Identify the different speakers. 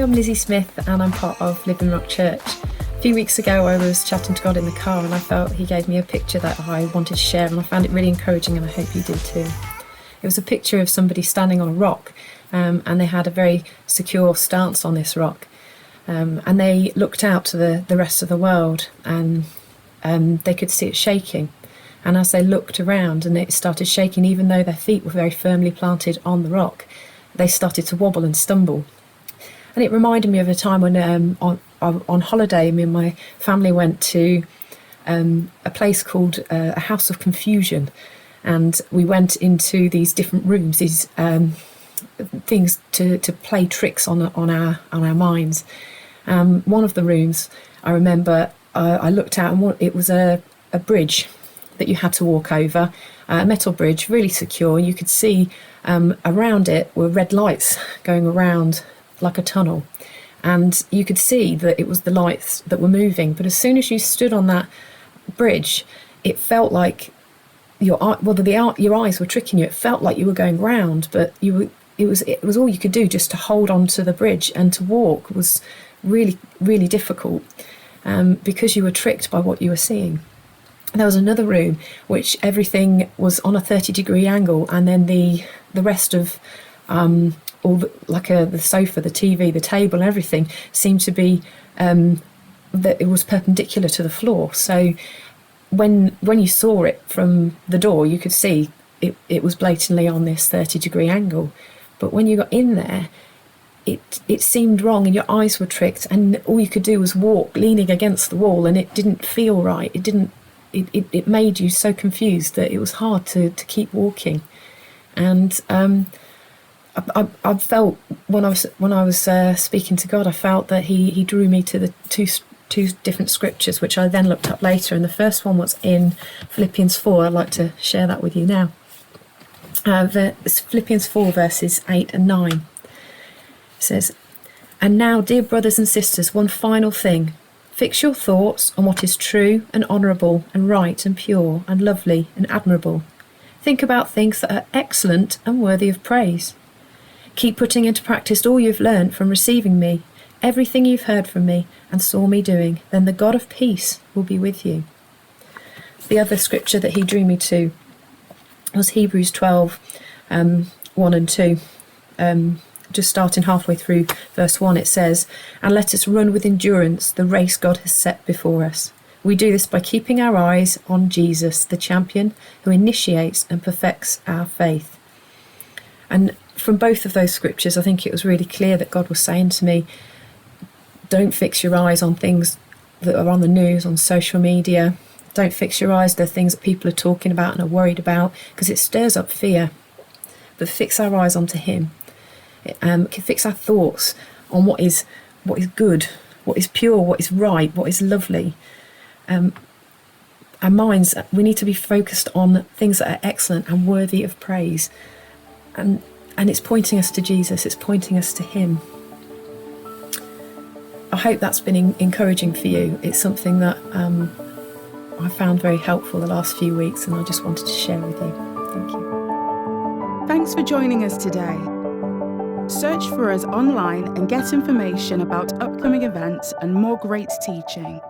Speaker 1: I'm Lizzie Smith and I'm part of Living Rock Church. A few weeks ago I was chatting to God in the car and I felt he gave me a picture that I wanted to share, and I found it really encouraging, and I hope you did too. It was a picture of somebody standing on a rock, and they had a very secure stance on this rock, and they looked out to the rest of the world, and they could see it shaking. And as they looked around and it started shaking, even though their feet were very firmly planted on the rock, they started to wobble and stumble. And it reminded me of a time when on holiday, me and my family went to a place called a House of Confusion, and we went into these different rooms, these things to play tricks on our minds. One of the rooms, I remember, I looked out, and it was a bridge that you had to walk over, a metal bridge, really secure. You could see around it were red lights going around like a tunnel, and you could see that it was the lights that were moving. But as soon as you stood on that bridge, it felt like your eyes were tricking you. It felt like you were going round, but it was all you could do just to hold on to the bridge, and to walk was really, really difficult because you were tricked by what you were seeing. There was another room which everything was on a 30-degree angle, and then the rest of the sofa, the TV, the table, and everything seemed to be that it was perpendicular to the floor. So when you saw it from the door, you could see it was blatantly on this 30-degree angle. But when you got in there, it seemed wrong, and your eyes were tricked, and all you could do was walk leaning against the wall, and it didn't feel right. It made you so confused that it was hard to keep walking. And I felt when I was speaking to God, I felt that he drew me to the two different scriptures, which I then looked up later. And the first one was in Philippians 4. I'd like to share that with you now. It's Philippians 4 verses 8 and 9. It says, "And now, dear brothers and sisters, one final thing. Fix your thoughts on what is true and honourable and right and pure and lovely and admirable. Think about things that are excellent and worthy of praise. Keep putting into practice all you've learned from receiving me, everything you've heard from me and saw me doing. Then the God of peace will be with you." The other scripture that he drew me to was Hebrews 12, 1 and 2. Just starting halfway through verse 1, it says, "And let us run with endurance the race God has set before us. We do this by keeping our eyes on Jesus, the champion who initiates and perfects our faith." And from both of those scriptures, I think it was really clear that God was saying to me, don't fix your eyes on things that are on the news, on social media. Don't fix your eyes on the things that people are talking about and are worried about, because it stirs up fear. But fix our eyes onto him. Fix our thoughts on what is good, what is pure, what is right, what is lovely. Our minds, we need to be focused on things that are excellent and worthy of praise. And it's pointing us to Jesus, it's pointing us to him. I hope that's been encouraging for you. It's something that I found very helpful the last few weeks, and I just wanted to share with you. Thank you.
Speaker 2: Thanks for joining us today. Search for us online and get information about upcoming events and more great teaching.